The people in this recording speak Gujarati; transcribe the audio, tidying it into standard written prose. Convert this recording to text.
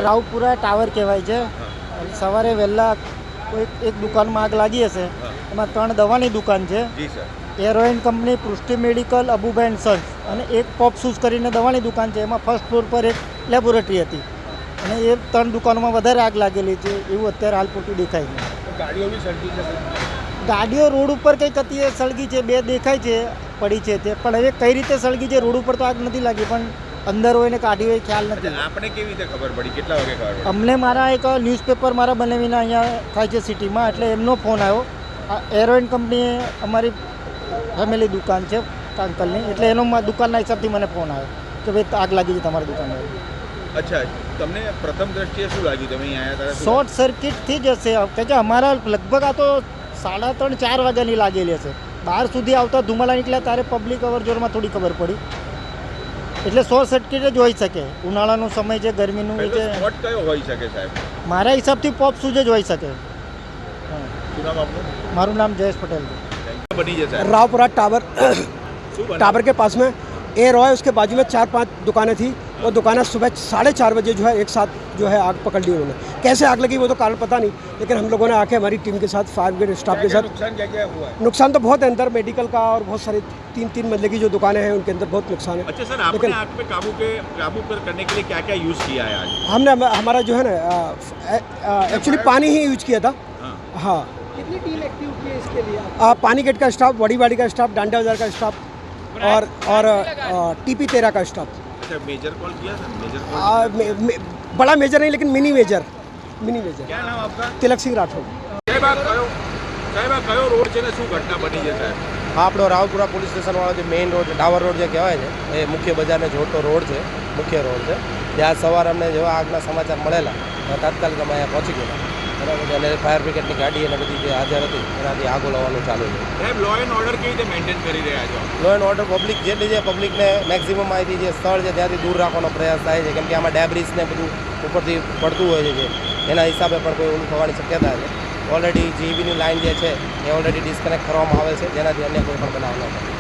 આ રાવપુરા ટાવર કહેવાય છે. સવારે વહેલા કોઈ એક દુકાનમાં આગ લાગી હશે. એમાં 3 દવાની દુકાન છે. એરોઇન company, પૃષ્ટિ medical, Abubhai and Sons અને એક પોપ શૂઝ કરીને દવાની દુકાન છે. એમાં ફર્સ્ટ ફ્લોર પર એક લેબોરેટરી હતી અને એ 3 દુકાનોમાં વધારે આગ લાગેલી છે એવું અત્યારે હાલ પૂરતું દેખાય છે. ગાડીઓ બી સળગી છે. ગાડીઓ રોડ ઉપર કંઈક હતી એ સળગી છે, 2 દેખાય છે પડી છે તે, પણ હવે કઈ રીતે સળગી છે રોડ ઉપર તો આગ નથી લાગી, પણ અંદર હોય ને કાઢી હોય ખ્યાલ નથી. આપણે કેવી રીતે ખબર પડી? કેટલા વાગે ખબર પડી? અમને મારા એક ન્યૂઝપેપર મારા બનાવીને અહીંયા થાય છે સિટીમાં, એટલે એમનો ફોન આવ્યો. એરોઇન કંપનીએ અમારી ફેમિલી દુકાન છે અંકલની, એટલે એનો દુકાનના હિસાબથી મને ફોન આવ્યો કે ભાઈ આગ લાગી છે તમારી દુકાનમાં. અચ્છા, તમને પ્રથમ દ્રષ્ટિએ શું લાગ્યું? તમે અહીંયા આવ્યા હતા? શોર્ટ સર્કિટથી જ હશે, કારણ કે અમારા લગભગ આ તો 3:30-4 વાગ્યાની લાગેલી હશે. બહાર સુધી આવતા ધુમાડા નીકળ્યા ત્યારે પબ્લિક અવર જવરમાં થોડી ખબર પડી, એટલે શોર્ટ સર્કિટ જ હોઈ શકે. ઉનાળાનો સમય છે, ગરમીનું એ છે. સ્પોટ કયો હોઈ શકે સાહેબ? મારા હિસાબથી પોપ શૂઝ જ હોઈ શકે. શું નામ આપનું? મારું નામ જયેશ પટેલ છે. बनी है साहब? रावपुरा टावर के पास में ए रॉय, उसके बाजू में 4-5 दुकानें थी. वो दुकानें सुबह 4:30 बजे जो है एक साथ जो है आग पकड़ ली उन्होंने. कैसे आग लगी वो तो कारण पता नहीं, लेकिन हम लोगों ने आके हमारी टीम के साथ, फायर ब्रिगेड स्टाफ के साथ. नुकसान क्या हुआ है? नुकसान तो बहुत है अंदर, मेडिकल का और बहुत सारी 3 मंजिले की जो दुकानें हैं उनके अंदर बहुत नुकसान है. अच्छा सर, आपने आग पे काबू पर करने के लिए क्या क्या यूज़ किया है आज? हमने हमारा जो है ना एक्चुअली पानी ही यूज किया था. हाँ. कितनी टीम एक्टिव की है इसके लिए? पानी गेट का स्टाफ, बड़ी का स्टाफ, डांडा बाजार का स्टाफ और TP 13 का स्टाफ. अच्छा, मेजर कॉल किया सर? Major call? बड़ा मेजर नहीं, लेकिन मिनी मेजर. क्या नाम आपका? तिलक सिंह राठौड़. સાહેબ કયો રોડ છે ને શું ઘટના બની છે સાહેબ? આપણો રાવપુરા પોલીસ સ્ટેશનવાળો જે મેઇન રોડ, ટાવર રોડ જે કહેવાય છે, એ મુખ્ય બજારને જોડતો રોડ છે, મુખ્ય રોડ છે. ત્યાં સવારે અમને જેવા આગના સમાચાર મળેલા તાત્કાલિક અમે અહીંયા પહોંચી ગયા, બરાબર છે. અને ફાયર બ્રિગેડની ગાડી અને બધી જે હાજર હતી એનાથી આગ ઓલવવાનું ચાલુ છે. સાહેબ, લો એન્ડ ઓર્ડર કેવી રીતે મેન્ટેન કરી રહ્યા છો? લો એન્ડ ઓર્ડર પબ્લિક જેટલી છે, પબ્લિકને મેક્સિમમ અહીંથી જે સ્થળ છે ત્યાંથી દૂર રાખવાનો પ્રયાસ થાય છે, કેમ કે આમાં ડેબ્રિસ ને બધું ઉપરથી પડતું હોય છે, એના હિસાબે પણ કોઈ ઓલું થવાની શક્યતા છે. ઓલરેડી જીબીની લાઇન જે છે એ ઓલરેડી ડિસ્કનેક્ટ કરવામાં આવે છે, જેનાથી અન્ય કોઈ પણ બનાવ ન થાય.